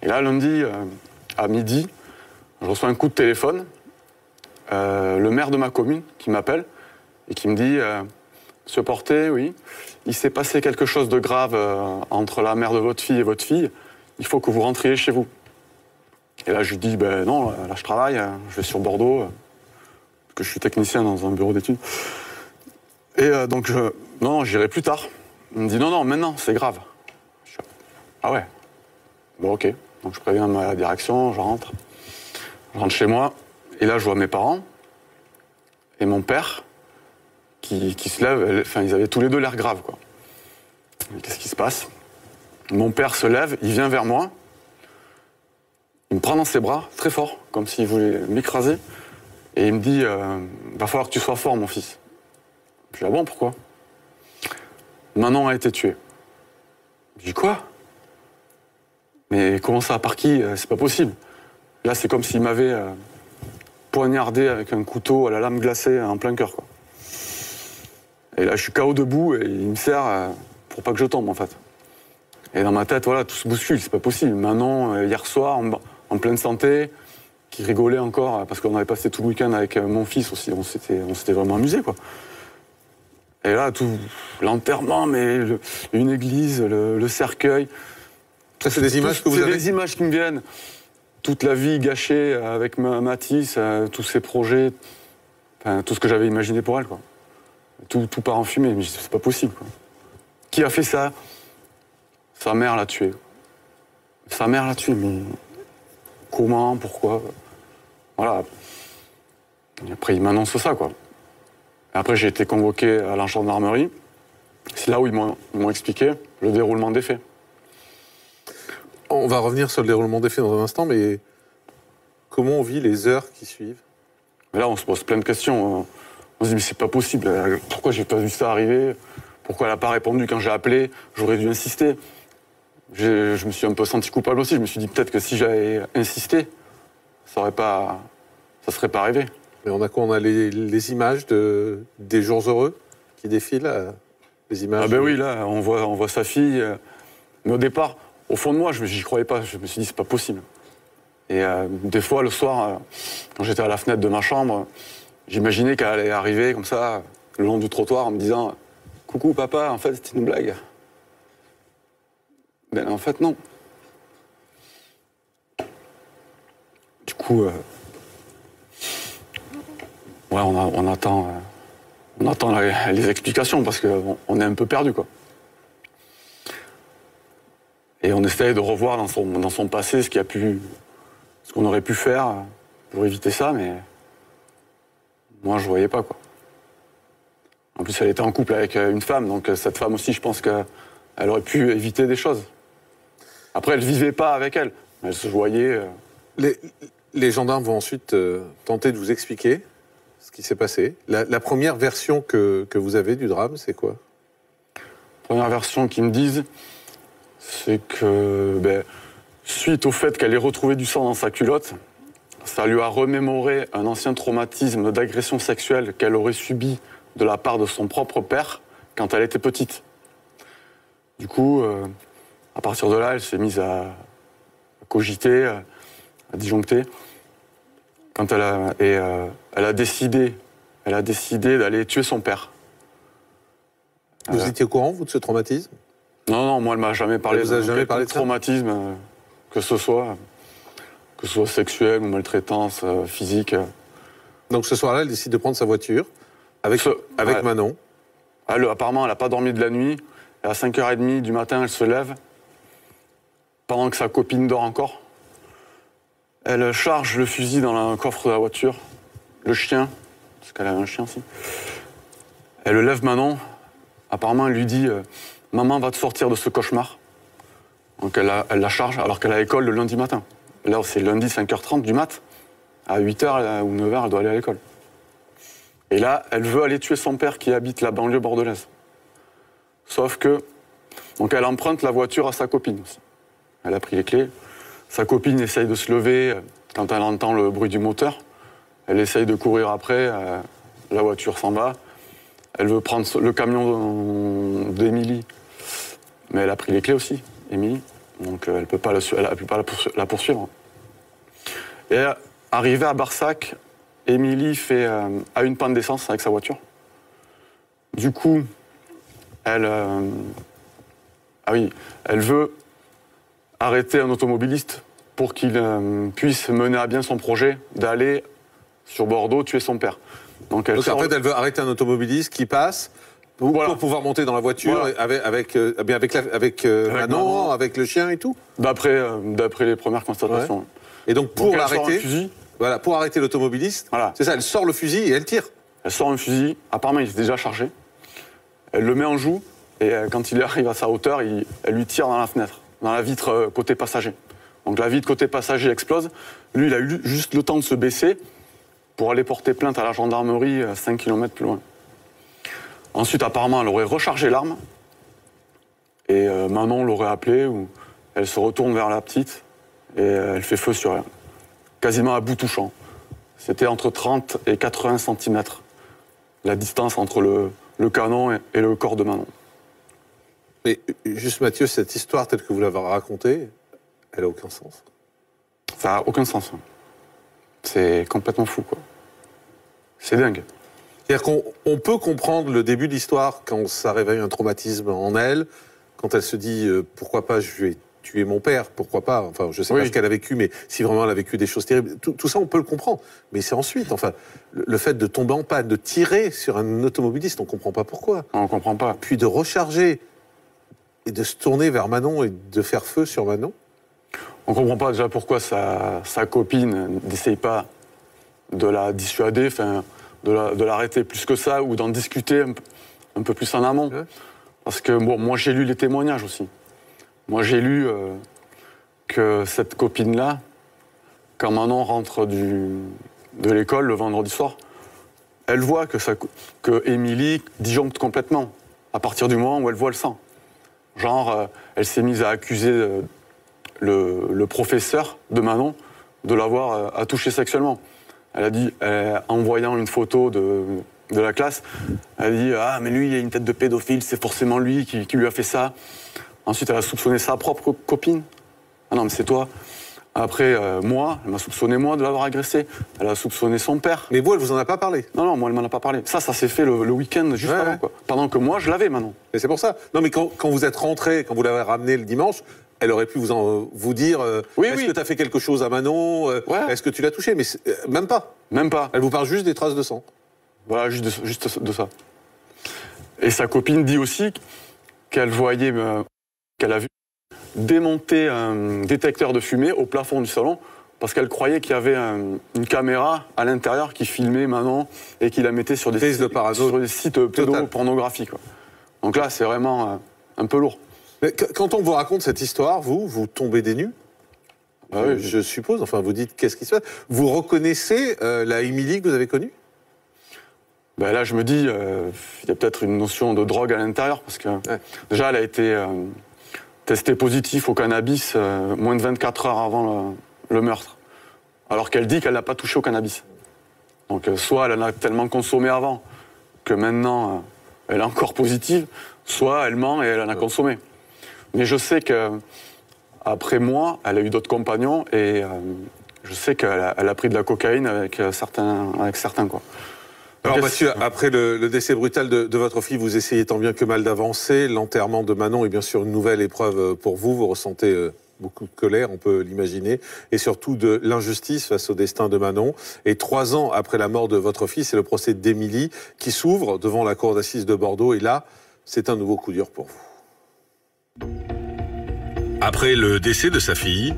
Et là, lundi, à midi, je reçois un coup de téléphone, le maire de ma commune qui m'appelle et qui me dit « Monsieur Portet, oui, il s'est passé quelque chose de grave entre la mère de votre fille et votre fille, il faut que vous rentriez chez vous. » Et là, je lui dis « Ben non, là je travaille, je vais sur Bordeaux, parce que je suis technicien dans un bureau d'études. » Et donc, non, j'irai plus tard. Il me dit « Non, non, maintenant, c'est grave. » Ah ouais. Bon, ok. Donc je préviens ma direction, je rentre chez moi, et là je vois mes parents et mon père qui se lève, enfin ils avaient tous les deux l'air grave, quoi. Qu'est-ce qui se passe? Mon père se lève, il vient vers moi, il me prend dans ses bras, très fort, comme s'il voulait m'écraser, et il me dit va falloir que tu sois fort, mon fils. Je dis ah bon, pourquoi? Manon a été tuée. Je dis quoi? Mais comment ça, par qui? C'est pas possible. Là, c'est comme s'il m'avait poignardé avec un couteau à la lame glacée en plein cœur, quoi. Et là, je suis KO debout et il me serre pour pas que je tombe, en fait. Et dans ma tête, voilà, tout se bouscule, c'est pas possible. Manon, hier soir, en pleine santé, qui rigolait encore, parce qu'on avait passé tout le week-end avec mon fils aussi, on s'était vraiment amusé, quoi. Et là, tout l'enterrement, mais une église, le cercueil... Ça, c'est des images que vous avez? C'est des images qui me viennent. Toute la vie gâchée avec Mathis, tous ses projets, enfin, tout ce que j'avais imaginé pour elle, quoi. Tout part en fumée, mais c'est pas possible, quoi. Qui a fait ça? Sa mère l'a tué. Sa mère l'a tué, mais comment, pourquoi? Voilà. Et après, il m'annonce ça, quoi. Et après, j'ai été convoqué à la gendarmerie. C'est là où ils m'ont expliqué le déroulement des faits. On va revenir sur le déroulement des faits dans un instant, mais comment on vit les heures qui suivent? Mais là, on se pose plein de questions. On se dit, mais c'est pas possible. Pourquoi j'ai pas vu ça arriver? Pourquoi elle n'a pas répondu quand j'ai appelé? J'aurais dû insister. Je me suis un peu senti coupable aussi. Je me suis dit, peut-être que si j'avais insisté, ça serait pas arrivé. Mais on a quoi? On a les images des jours heureux qui défilent, les images. Ah ben oui, là, on voit sa fille. Mais au départ, au fond de moi, j'y croyais pas. Je me suis dit, c'est pas possible. Et des fois, le soir, quand j'étais à la fenêtre de ma chambre, j'imaginais qu'elle allait arriver comme ça, le long du trottoir, en me disant « Coucou papa, en fait, c'était une blague. » Ben en fait, non. Du coup, ouais, on attend les explications parce qu'on est un peu perdu, quoi. Et on essaye de revoir dans son passé ce qu'on aurait pu faire pour éviter ça, mais moi, je voyais pas, quoi. En plus, elle était en couple avec une femme, donc cette femme aussi, je pense qu'elle aurait pu éviter des choses. Après, elle vivait pas avec elle, mais elle se voyait... Les gendarmes vont ensuite tenter de vous expliquer ce qui s'est passé. La première version que vous avez du drame, c'est quoi? Première version qu'ils me disent, c'est que, suite au fait qu'elle ait retrouvé du sang dans sa culotte, ça lui a remémoré un ancien traumatisme d'agression sexuelle qu'elle aurait subi de la part de son propre père quand elle était petite. Du coup, à partir de là, elle s'est mise à cogiter, à disjoncter. Quand elle a décidé d'aller tuer son père. Vous étiez au courant, vous, de ce traumatisme? Non, moi, elle m'a jamais parlé de traumatisme, que ce soit sexuel ou maltraitance physique. Donc ce soir-là, elle décide de prendre sa voiture avec Manon. Apparemment, elle n'a pas dormi de la nuit. Et à 5h30 du matin, elle se lève, pendant que sa copine dort encore. Elle charge le fusil dans le coffre de la voiture, le chien, parce qu'elle a un chien aussi. Elle lève Manon. Apparemment, elle lui dit « Maman va te sortir de ce cauchemar ». Donc elle la charge alors qu'elle a l'école le lundi matin. Là, c'est lundi 5h30 du mat. À 8h ou 9h, elle doit aller à l'école. Et là, elle veut aller tuer son père qui habite la banlieue bordelaise. Sauf que... Donc elle emprunte la voiture à sa copine aussi. Elle a pris les clés. Sa copine essaye de se lever quand elle entend le bruit du moteur. Elle essaye de courir après. La voiture s'en va. Elle veut prendre le camion d'Émilie. Mais elle a pris les clés aussi, Émilie. Donc elle ne peut pas, la poursuivre. Et arrivée à Barsac, Émilie a une panne d'essence avec sa voiture. Du coup, elle veut arrêter un automobiliste pour qu'il puisse mener à bien son projet d'aller sur Bordeaux tuer son père. Donc en fait, elle veut arrêter un automobiliste qui passe pour pouvoir monter dans la voiture avec Manon, avec le chien et tout. D'après les premières constatations. Ouais. Et donc pour l'arrêter, pour arrêter l'automobiliste, c'est ça, elle sort le fusil et elle tire. Elle sort un fusil, apparemment il est déjà chargé. Elle le met en joue et quand il arrive à sa hauteur, elle lui tire dans la fenêtre, dans la vitre côté passager. Donc la vitre côté passager explose. Lui, il a eu juste le temps de se baisser pour aller porter plainte à la gendarmerie 5 km plus loin. Ensuite, apparemment, elle aurait rechargé l'arme et Manon l'aurait appelée, ou elle se retourne vers la petite et elle fait feu sur elle, quasiment à bout touchant. C'était entre 30 et 80 cm, la distance entre le canon et le corps de Manon. Mais juste Mathieu, cette histoire telle que vous l'avez racontée, elle n'a aucun sens. Ça n'a aucun sens. C'est complètement fou, quoi. C'est dingue. C'est-à-dire qu'on peut comprendre le début de l'histoire quand ça réveille un traumatisme en elle, quand elle se dit pourquoi pas je vais tuer mon père, pourquoi pas, enfin je sais pas ce qu'elle a vécu, mais si vraiment elle a vécu des choses terribles, tout ça on peut le comprendre. Mais c'est ensuite, enfin, le fait de tomber en panne, de tirer sur un automobiliste, on comprend pas pourquoi. On comprend pas. Puis de recharger et de se tourner vers Manon et de faire feu sur Manon. On comprend pas déjà pourquoi sa copine n'essaye pas de la dissuader, de l'arrêter plus que ça, ou d'en discuter un peu plus en amont. Ouais. Parce que bon, moi j'ai lu les témoignages aussi. Moi j'ai lu que cette copine-là, quand Manon rentre de l'école le vendredi soir, elle voit que Émilie disjoncte complètement, à partir du moment où elle voit le sang. Genre, elle s'est mise à accuser le professeur de Manon de l'avoir touché sexuellement. Elle a dit, en voyant une photo de la classe, elle a dit « Ah, mais lui, il a une tête de pédophile, c'est forcément lui qui lui a fait ça. » Ensuite, elle a soupçonné sa propre copine. « Ah non, mais c'est toi. » Après, moi, elle m'a soupçonné moi de l'avoir agressé. Elle a soupçonné son père. Mais vous, elle vous en a pas parlé? Non, moi, elle m'en a pas parlé. Ça s'est fait le week-end juste avant, quoi. Pendant que moi, je l'avais, Manon. Et c'est pour ça. Non, mais quand vous êtes rentré, quand vous l'avez ramené le dimanche, elle aurait pu vous dire est-ce que tu as fait quelque chose à Manon Est-ce que tu l'as touché? Mais même pas. Même pas. Elle vous parle juste des traces de sang. Voilà, juste de ça. Et sa copine dit aussi qu'elle voyait, qu'elle a vu démonter un détecteur de fumée au plafond du salon parce qu'elle croyait qu'il y avait une caméra à l'intérieur qui filmait Manon et qui la mettait sur des sites pédopornographiques. Donc là, c'est vraiment un peu lourd. Mais quand on vous raconte cette histoire, vous tombez des nues, je suppose. Enfin, vous dites qu'est-ce qui se passe. Vous reconnaissez la Émilie que vous avez connue? Ben là, je me dis, il y a peut-être une notion de drogue à l'intérieur parce que déjà, elle a été testée positive au cannabis moins de 24 heures avant le meurtre, alors qu'elle dit qu'elle n'a pas touché au cannabis. Donc, soit elle en a tellement consommé avant que maintenant elle est encore positive, soit elle ment et elle en a consommé. Mais je sais qu'après moi, elle a eu d'autres compagnons et je sais qu'elle a pris de la cocaïne avec certains quoi. Alors Mathieu, après le décès brutal de votre fille, vous essayez tant bien que mal d'avancer. L'enterrement de Manon est bien sûr une nouvelle épreuve pour vous. Vous ressentez beaucoup de colère, on peut l'imaginer, et surtout de l'injustice face au destin de Manon. Et 3 ans après la mort de votre fille, c'est le procès d'Émilie qui s'ouvre devant la cour d'assises de Bordeaux. Et là, c'est un nouveau coup dur pour vous. Après le décès de sa fille,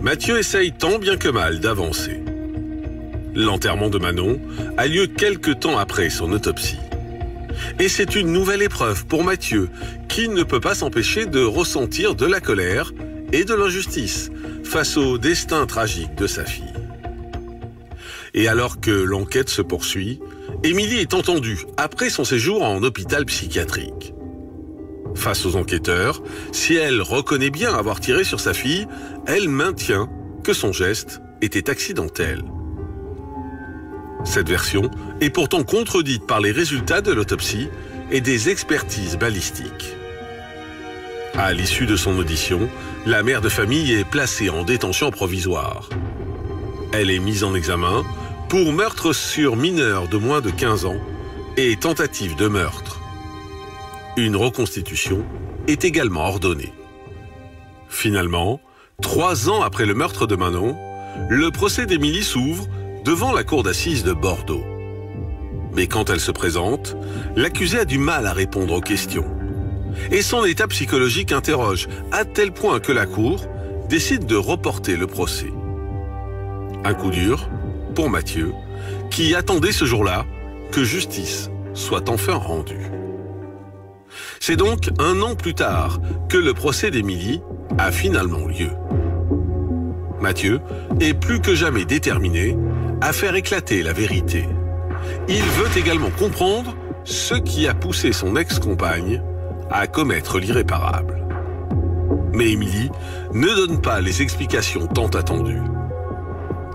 Mathieu essaye tant bien que mal d'avancer. L'enterrement de Manon a lieu quelques temps après son autopsie. Et c'est une nouvelle épreuve pour Mathieu, qui ne peut pas s'empêcher de ressentir de la colère et de l'injustice face au destin tragique de sa fille. Et alors que l'enquête se poursuit, Émilie est entendue après son séjour en hôpital psychiatrique. Face aux enquêteurs, si elle reconnaît bien avoir tiré sur sa fille, elle maintient que son geste était accidentel. Cette version est pourtant contredite par les résultats de l'autopsie et des expertises balistiques. À l'issue de son audition, la mère de famille est placée en détention provisoire. Elle est mise en examen pour meurtre sur mineur de moins de 15 ans et tentative de meurtre. Une reconstitution est également ordonnée. Finalement, 3 ans après le meurtre de Manon, le procès d'Émilie s'ouvre devant la cour d'assises de Bordeaux. Mais quand elle se présente, l'accusée a du mal à répondre aux questions. Et son état psychologique interroge, à tel point que la cour décide de reporter le procès. Un coup dur pour Mathieu, qui attendait ce jour-là que justice soit enfin rendue. C'est donc 1 an plus tard que le procès d'Émilie a finalement lieu. Mathieu est plus que jamais déterminé à faire éclater la vérité. Il veut également comprendre ce qui a poussé son ex-compagne à commettre l'irréparable. Mais Émilie ne donne pas les explications tant attendues.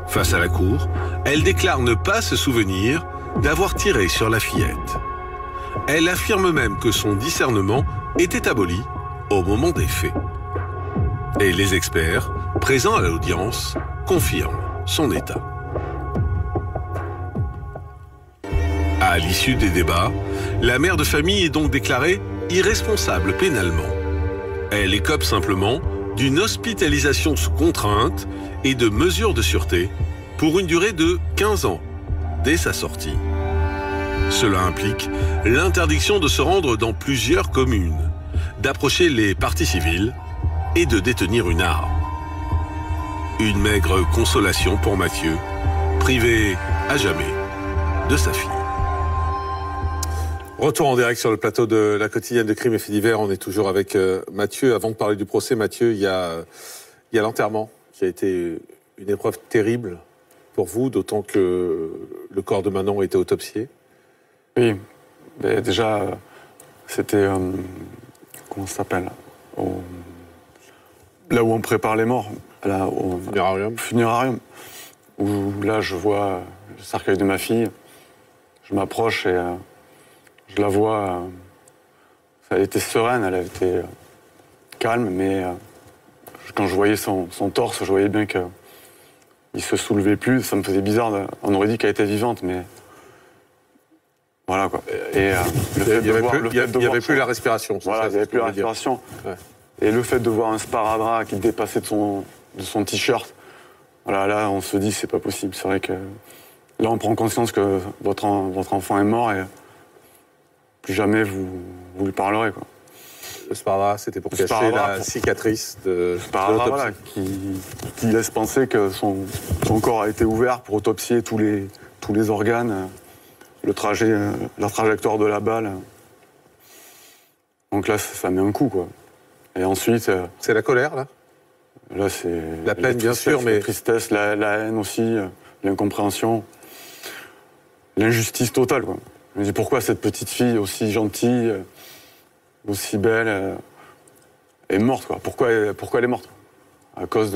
Face à la cour, elle déclare ne pas se souvenir d'avoir tiré sur la fillette. Elle affirme même que son discernement était aboli au moment des faits. Et les experts, présents à l'audience, confirment son état. À l'issue des débats, la mère de famille est donc déclarée irresponsable pénalement. Elle écope simplement d'une hospitalisation sous contrainte et de mesures de sûreté pour une durée de 15 ans dès sa sortie. Cela implique l'interdiction de se rendre dans plusieurs communes, d'approcher les parties civiles et de détenir une arme. Une maigre consolation pour Mathieu, privé à jamais de sa fille. Retour en direct sur le plateau de la quotidienne de Crimes et Faits divers. On est toujours avec Mathieu. Avant de parler du procès, Mathieu, il y a l'enterrement qui a été une épreuve terrible pour vous, d'autant que le corps de Manon a été autopsié. Oui, mais déjà, c'était... comment ça s'appelle là où on prépare les morts, là, au funérarium. Où là, je vois le cercueil de ma fille. Je m'approche et je la vois. Elle était sereine, elle avait été calme, mais quand je voyais son torse, je voyais bien qu'il ne se soulevait plus. Ça me faisait bizarre. On aurait dit qu'elle était vivante, mais... Voilà quoi. Et il n'y avait plus la respiration. Voilà, il n'y avait plus la respiration. Ouais. Et le fait de voir un sparadrap qui dépassait de son t-shirt, voilà, là on se dit c'est pas possible. C'est vrai que là on prend conscience que votre enfant est mort et plus jamais vous lui parlerez quoi. Le sparadrap, c'était pour cacher la cicatrice de l'autopsie. Voilà, qui laisse penser que son corps a été ouvert pour autopsier tous les organes. La trajectoire de la balle. Donc là, ça met un coup, quoi. Et ensuite... c'est la colère, là? Là, c'est... La peine, bien sûr, mais... La tristesse, la haine aussi, l'incompréhension, l'injustice totale, quoi. Je me dis, pourquoi cette petite fille aussi gentille, aussi belle, est morte, quoi? Pourquoi elle est morte? À cause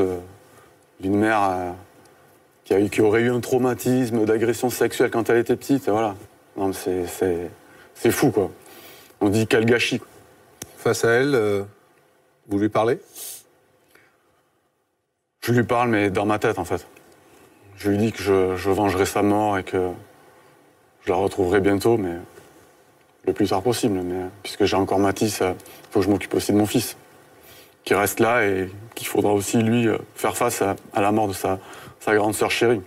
d'une mère... qui aurait eu un traumatisme d'agression sexuelle quand elle était petite, et voilà. Non, c'est fou, quoi. On dit quel gâchis, quoi. Face à elle, vous lui parlez? Je lui parle, mais dans ma tête, en fait. Je lui dis que je vengerai sa mort et que je la retrouverai bientôt, mais le plus tard possible. Mais puisque j'ai encore Mathis, il faut que je m'occupe aussi de mon fils, qui reste là et qu'il faudra aussi, lui, faire face à la mort de sa grande sœur chérie.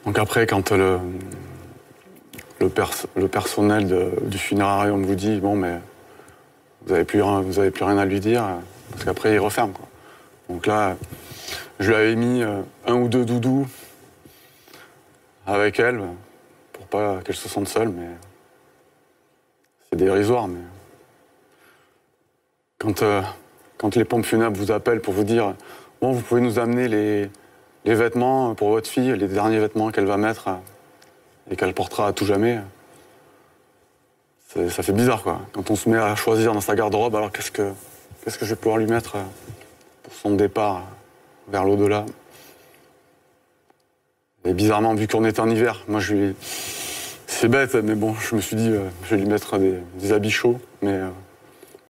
Donc après, quand le personnel du funérarium vous dit « Bon, mais vous avez plus rien à lui dire », parce qu'après, il referme, quoi. Donc là, je lui avais mis 1 ou 2 doudous avec elle, pour pas qu'elle se sente seule, mais c'est dérisoire, mais... Quand les pompes funèbres vous appellent pour vous dire « Bon, vous pouvez nous amener les vêtements pour votre fille, les derniers vêtements qu'elle va mettre et qu'elle portera à tout jamais », ça fait bizarre, quoi. Quand on se met à choisir dans sa garde-robe, alors qu'est-ce que je vais pouvoir lui mettre pour son départ vers l'au-delà. Et bizarrement, vu qu'on est en hiver, moi c'est bête, mais bon, je me suis dit, je vais lui mettre des habits chauds, mais